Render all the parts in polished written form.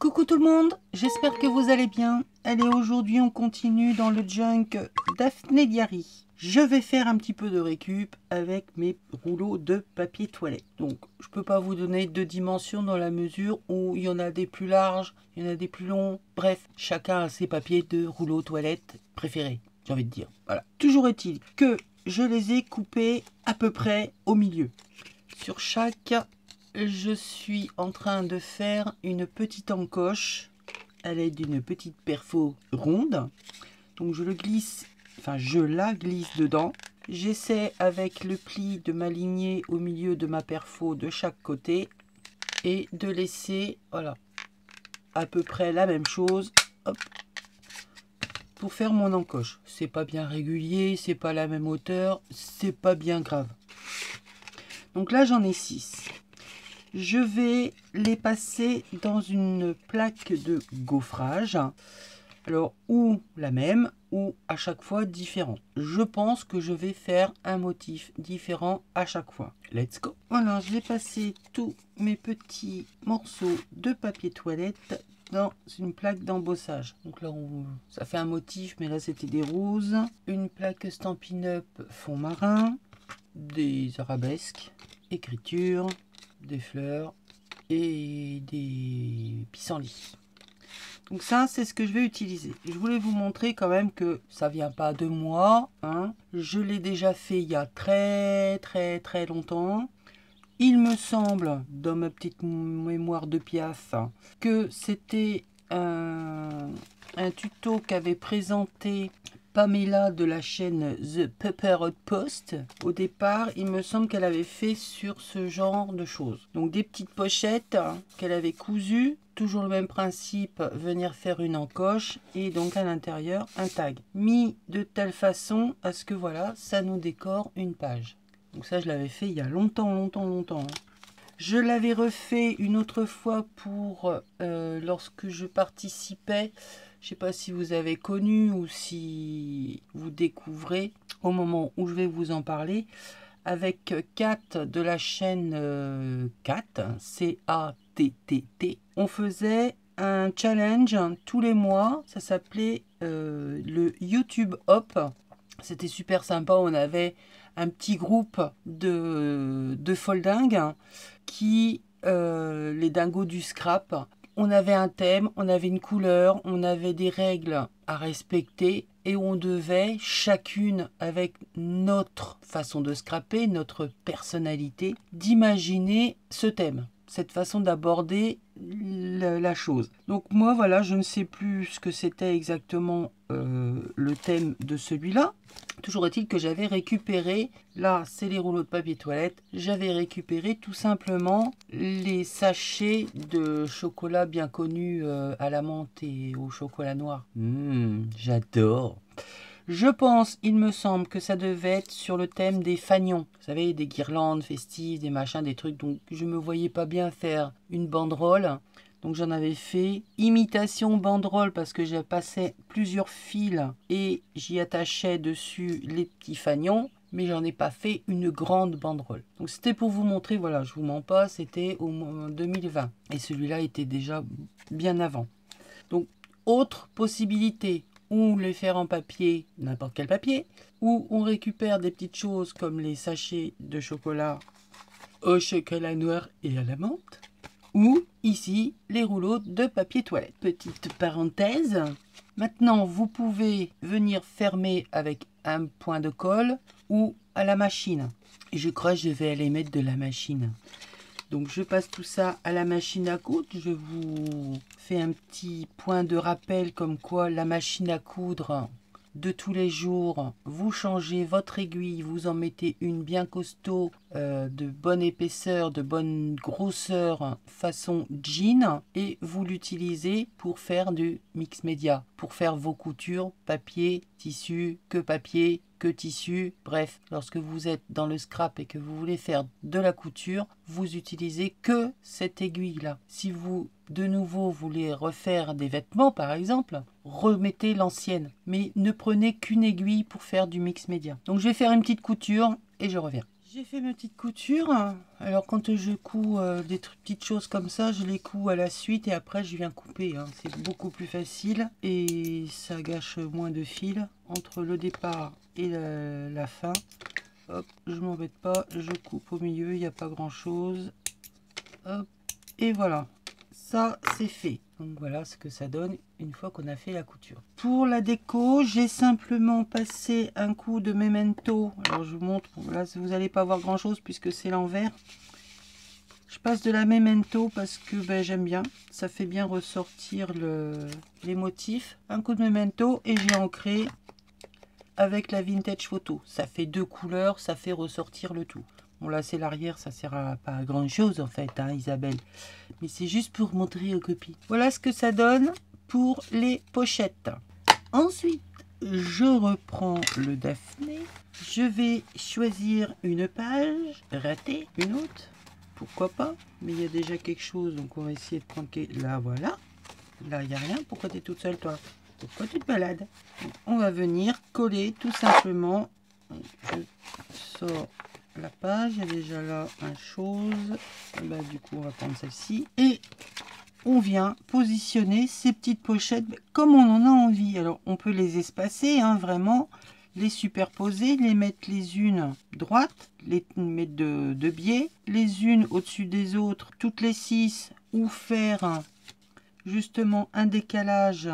Coucou tout le monde, j'espère que vous allez bien. Allez, aujourd'hui on continue dans le junk Daphné Diary. Je vais faire un petit peu de récup avec mes rouleaux de papier toilette. Donc je peux pas vous donner de dimensions dans la mesure où il y en a des plus larges, il y en a des plus longs. Bref, chacun a ses papiers de rouleau toilette préférés, j'ai envie de dire. Voilà. Toujours est-il que je les ai coupés à peu près au milieu. Sur chaque, je suis en train de faire une petite encoche à l'aide d'une petite perfo ronde. Donc je la glisse dedans. J'essaie avec le pli de m'aligner au milieu de ma perfo de chaque côté et de laisser, voilà, à peu près la même chose. Hop, pour faire mon encoche. C'est pas bien régulier, c'est pas la même hauteur, c'est pas bien grave. Donc là j'en ai 6. Je vais les passer dans une plaque de gaufrage. Alors, ou la même, ou à chaque fois différente. Je pense que je vais faire un motif différent à chaque fois. Let's go! Voilà, j'ai passé tous mes petits morceaux de papier toilette dans une plaque d'embossage. Donc là, ça fait un motif, mais là, c'était des roses. Une plaque Stampin' Up fond marin, des arabesques, écriture, des fleurs et des pissenlits. Donc ça, c'est ce que je vais utiliser. Je voulais vous montrer quand même que ça vient pas de moi, hein. Je l'ai déjà fait il y a très longtemps. Il me semble, dans ma petite mémoire de piaf, que c'était un tuto qu'avait présenté Pamela de la chaîne The Pepper Hot Post. Au départ, il me semble qu'elle avait fait sur ce genre de choses. Donc des petites pochettes qu'elle avait cousues. Toujours le même principe, venir faire une encoche et donc à l'intérieur un tag. Mis de telle façon à ce que voilà, ça nous décore une page. Donc ça, je l'avais fait il y a longtemps. Je l'avais refait une autre fois pour lorsque je participais. Je ne sais pas si vous avez connu ou si vous découvrez au moment où je vais vous en parler. Avec Kat de la chaîne Kat, C-A-T-T-T. On faisait un challenge tous les mois. Ça s'appelait le YouTube Hop. C'était super sympa. On avait un petit groupe de foldingues qui, les dingos du scrap. On avait un thème, on avait une couleur, on avait des règles à respecter et on devait chacune, avec notre façon de scraper, notre personnalité, d'imaginer ce thème, cette façon d'aborder la chose. Donc moi voilà, je ne sais plus ce que c'était exactement le thème de celui-là. Toujours est-il que j'avais récupéré, là c'est les rouleaux de papier toilette, j'avais récupéré tout simplement les sachets de chocolat bien connus à la menthe et au chocolat noir. J'adore. Je pense, il me semble que ça devait être sur le thème des fanions. Vous savez, des guirlandes festives, des machins, des trucs. Donc je me voyais pas bien faire une banderole. Donc j'en avais fait imitation banderole parce que j'ai passé plusieurs fils et j'y attachais dessus les petits fanions. Mais j'en ai pas fait une grande banderole. Donc c'était pour vous montrer, voilà, je vous mens pas, c'était au 2020. Et celui-là était déjà bien avant. Donc autre possibilité, ou les faire en papier, n'importe quel papier, ou on récupère des petites choses comme les sachets de chocolat au chocolat noir et à la menthe, ou ici les rouleaux de papier toilette. Petite parenthèse, maintenant vous pouvez venir fermer avec un point de colle ou à la machine. Et je crois que je vais aller mettre de la machine. Donc je passe tout ça à la machine à coudre. Je vous fais un petit point de rappel comme quoi la machine à coudre de tous les jours, vous changez votre aiguille, vous en mettez une bien costaud, de bonne épaisseur, de bonne grosseur, façon jean, et vous l'utilisez pour faire du mix média, pour faire vos coutures, papier, tissu, que tissu, bref, lorsque vous êtes dans le scrap et que vous voulez faire de la couture, vous utilisez que cette aiguille là. Si vous de nouveau voulez refaire des vêtements par exemple, remettez l'ancienne, mais ne prenez qu'une aiguille pour faire du mix média. Donc je vais faire une petite couture et je reviens. J'ai fait mes petites coutures. Alors quand je couds des petites choses comme ça, je les couds à la suite et après je viens couper. Hein. C'est beaucoup plus facile et ça gâche moins de fil entre le départ et la fin. Hop, je m'embête pas, je coupe au milieu, il n'y a pas grand chose. Hop, et voilà, ça c'est fait. Donc voilà ce que ça donne une fois qu'on a fait la couture. Pour la déco, j'ai simplement passé un coup de Memento. Alors je vous montre, là vous n'allez pas voir grand chose puisque c'est l'envers. Je passe de la Memento parce que ben, j'aime bien. Ça fait bien ressortir les motifs. Un coup de Memento et j'ai ancré avec la Vintage Photo. Ça fait deux couleurs, ça fait ressortir le tout. Bon là c'est l'arrière, ça sert à pas à grand chose en fait, hein, Isabelle. Mais c'est juste pour montrer aux copines. Voilà ce que ça donne pour les pochettes. Ensuite, je reprends le Daphné. Je vais choisir une page, rater une autre. Pourquoi pas? Mais il y a déjà quelque chose, donc on va essayer de prendre... Là, voilà. Là, il n'y a rien. Pourquoi tu es toute seule, toi? Pourquoi tu te balades? On va venir coller tout simplement. Je sors la page. Il y a déjà là une chose. Bah, du coup, on va prendre celle-ci. Et on vient positionner ces petites pochettes comme on en a envie. Alors, on peut les espacer, hein, vraiment. Les superposer, les mettre les unes droites, les mettre de biais, les unes au-dessus des autres, toutes les 6, ou faire justement un décalage,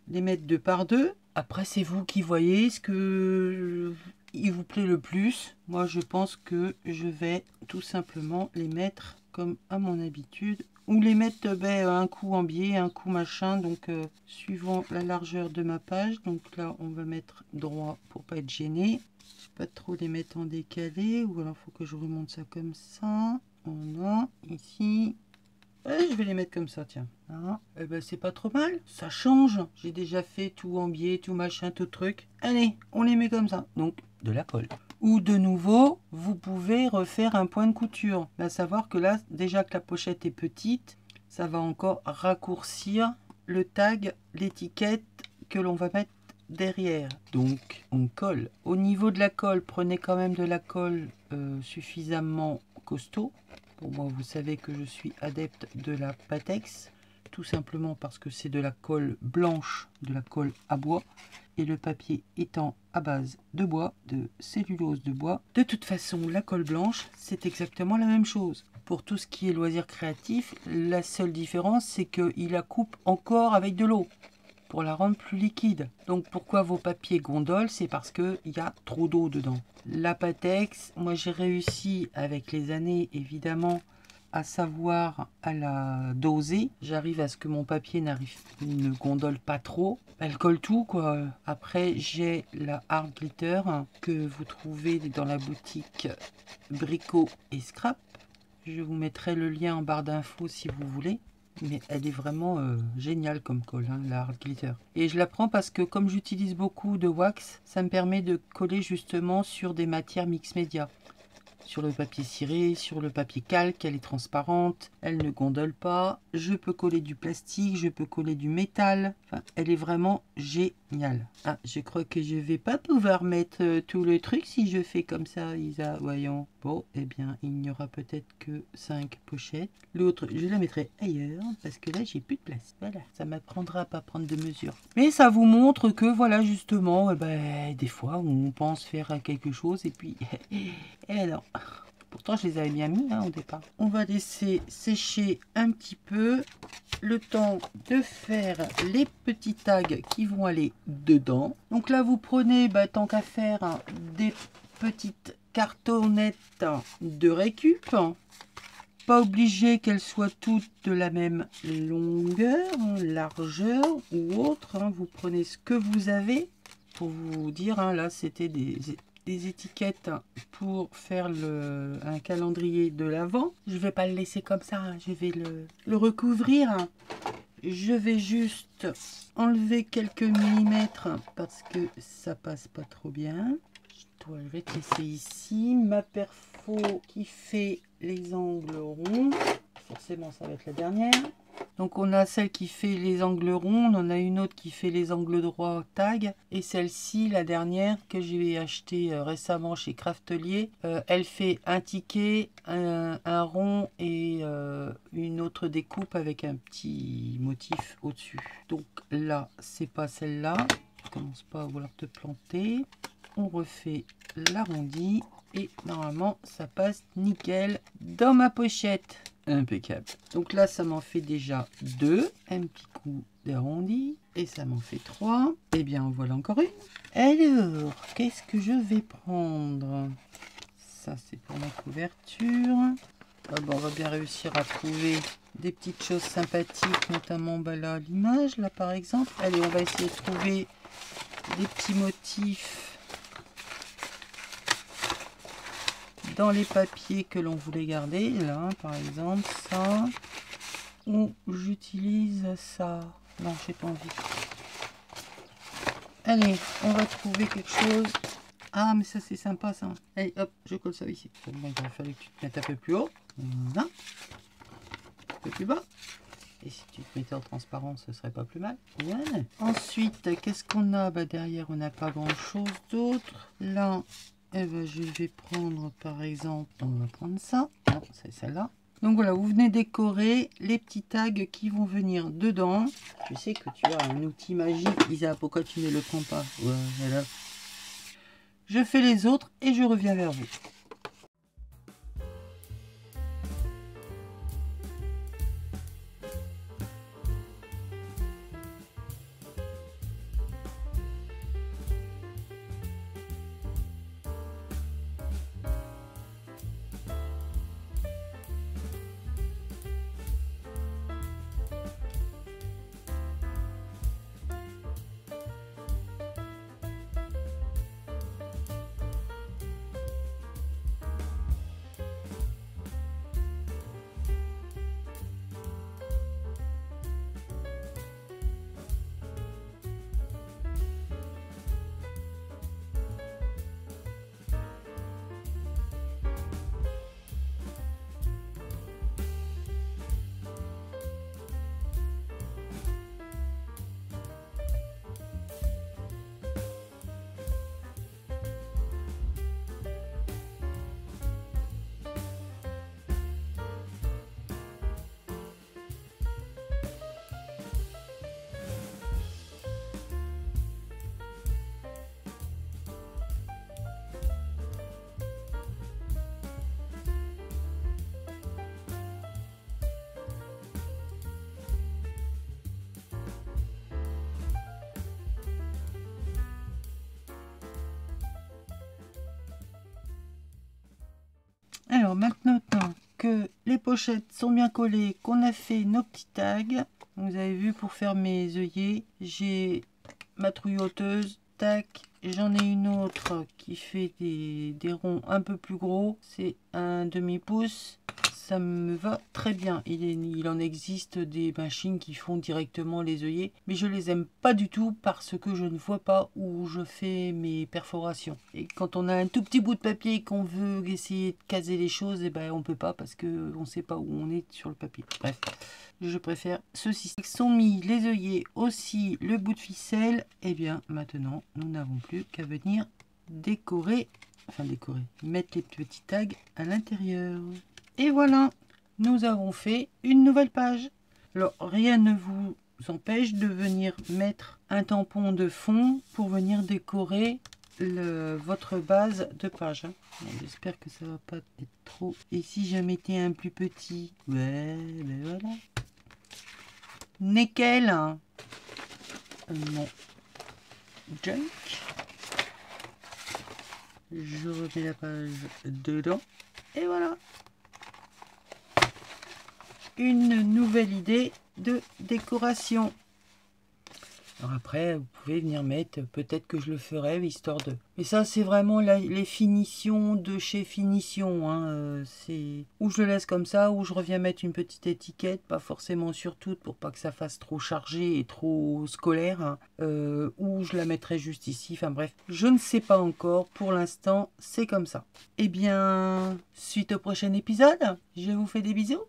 les mettre deux par deux. Après, c'est vous qui voyez ce que il vous plaît le plus. Moi, je pense que je vais tout simplement les mettre comme à mon habitude. Ou les mettre un coup en biais, un coup machin, donc suivant la largeur de ma page. Donc là, on va mettre droit pour pas être gêné. Je vais pas trop les mettre en décalé, ou alors faut que je remonte ça comme ça. Voilà, ici. Je vais les mettre comme ça, tiens. Hein, ben, c'est pas trop mal, ça change. J'ai déjà fait tout en biais, tout machin, tout truc. Allez, on les met comme ça. Donc, de la colle. Ou de nouveau, vous pouvez refaire un point de couture. À savoir que là, déjà que la pochette est petite, ça va encore raccourcir le tag, l'étiquette que l'on va mettre derrière. Donc, on colle. Au niveau de la colle, prenez quand même de la colle suffisamment costaud. Pour moi, vous savez que je suis adepte de la Pattex, tout simplement parce que c'est de la colle blanche, de la colle à bois, et le papier étant à base de bois, de cellulose de bois. De toute façon, la colle blanche, c'est exactement la même chose. Pour tout ce qui est loisirs créatifs, la seule différence, c'est qu'il la coupe encore avec de l'eau pour la rendre plus liquide. Donc pourquoi vos papiers gondolent? C'est parce qu'il y a trop d'eau dedans. La Pattex, moi j'ai réussi avec les années évidemment à savoir à la doser. J'arrive à ce que mon papier ne gondole pas trop. Elle colle tout quoi. Après j'ai la Hard Glitter que vous trouvez dans la boutique Brico et Scrap. Je vous mettrai le lien en barre d'infos si vous voulez. Mais elle est vraiment géniale comme colle, hein, la Hard Glitter. Et je la prends parce que comme j'utilise beaucoup de wax, ça me permet de coller justement sur des matières mix média. Sur le papier ciré, sur le papier calque, elle est transparente, elle ne gondole pas. Je peux coller du plastique, je peux coller du métal. Enfin, elle est vraiment géniale. Ah, je crois que je vais pas pouvoir mettre tout le truc si je fais comme ça, Isa. Voyons. Bon, eh bien, il n'y aura peut-être que 5 pochettes. L'autre, je la mettrai ailleurs parce que là, j'ai plus de place. Voilà, ça m'apprendra à pas prendre de mesures. Mais ça vous montre que, voilà, justement, des fois, on pense faire quelque chose et puis... Et non. Pourtant, je les avais bien mis au départ. On va laisser sécher un petit peu le temps de faire les petits tags qui vont aller dedans. Donc là, vous prenez, tant qu'à faire, des petites cartonnettes de récup. Pas obligé qu'elles soient toutes de la même longueur, largeur ou autre. Vous prenez ce que vous avez pour vous dire. Là, c'était des étiquettes pour faire un calendrier de l'Avent. Je vais pas le laisser comme ça, je vais le recouvrir. Je vais juste enlever quelques millimètres parce que ça passe pas trop bien. Je vais te laisser ici ma perfo qui fait les angles ronds. Forcément, ça va être la dernière. Donc on a celle qui fait les angles ronds, on en a une autre qui fait les angles droits tag, et celle-ci, la dernière que j'ai achetée récemment chez Craftelier, elle fait un ticket, un rond et une autre découpe avec un petit motif au-dessus. Donc là, c'est pas celle-là, tu commences pas à vouloir te planter. On refait l'arrondi et normalement ça passe nickel dans ma pochette. Impeccable. Donc là, ça m'en fait déjà 2. Un petit coup d'arrondi. Et ça m'en fait 3. Et bien, en voilà encore une. Alors, qu'est-ce que je vais prendre? Ça, c'est pour ma couverture. Ah bon, on va bien réussir à trouver des petites choses sympathiques, notamment bah là, l'image, là, par exemple. Allez, on va essayer de trouver des petits motifs dans les papiers que l'on voulait garder, là par exemple ça, ou j'utilise ça. Non, j'ai pas envie. Allez, on va trouver quelque chose. Ah, mais ça c'est sympa ça. Allez, hop, je colle ça ici. Bon, il va falloir que tu te mettes un peu plus haut. Voilà. Un peu plus bas. Et si tu te mettais en transparent, ce serait pas plus mal. Voilà. Ensuite, qu'est-ce qu'on a? Bah, derrière, on n'a pas grand chose d'autre. Là, eh ben, je vais prendre par exemple, on va prendre ça, non, c'est celle-là. Donc voilà, vous venez décorer les petits tags qui vont venir dedans. Je sais que tu as un outil magique, Isa, pourquoi tu ne le prends pas? Voilà. Je fais les autres et je reviens vers vous. Alors maintenant que les pochettes sont bien collées, qu'on a fait nos petits tags, vous avez vu, pour faire mes œillets, j'ai ma trouilloteuse, tac, j'en ai une autre qui fait des ronds un peu plus gros, c'est un demi-pouce. Ça me va très bien. Il en existe des machines qui font directement les œillets, mais je les aime pas du tout parce que je ne vois pas où je fais mes perforations. Et quand on a un tout petit bout de papier et qu'on veut essayer de caser les choses, et ben on peut pas parce que on sait pas où on est sur le papier. Bref, je préfère ceci. Sont mis les œillets, aussi le bout de ficelle. Et bien maintenant, nous n'avons plus qu'à venir décorer, mettre les petits tags à l'intérieur. Et voilà, nous avons fait une nouvelle page. Alors, rien ne vous empêche de venir mettre un tampon de fond pour venir décorer votre base de page. Bon, j'espère que ça va pas être trop. Et si je mettais un plus petit? Ouais, ben voilà. Nickel. Mon junk. Je remets la page dedans. Et voilà. Une nouvelle idée de décoration. Alors après, vous pouvez venir mettre, peut-être que je le ferai, histoire de... Mais ça, c'est vraiment les finitions de chez Finition. Hein. C'est ou je le laisse comme ça, ou je reviens mettre une petite étiquette, pas forcément sur toute, pour pas que ça fasse trop chargé et trop scolaire. Hein. Ou je la mettrai juste ici. Enfin bref, je ne sais pas encore. Pour l'instant, c'est comme ça. Eh bien, suite au prochain épisode, je vous fais des bisous.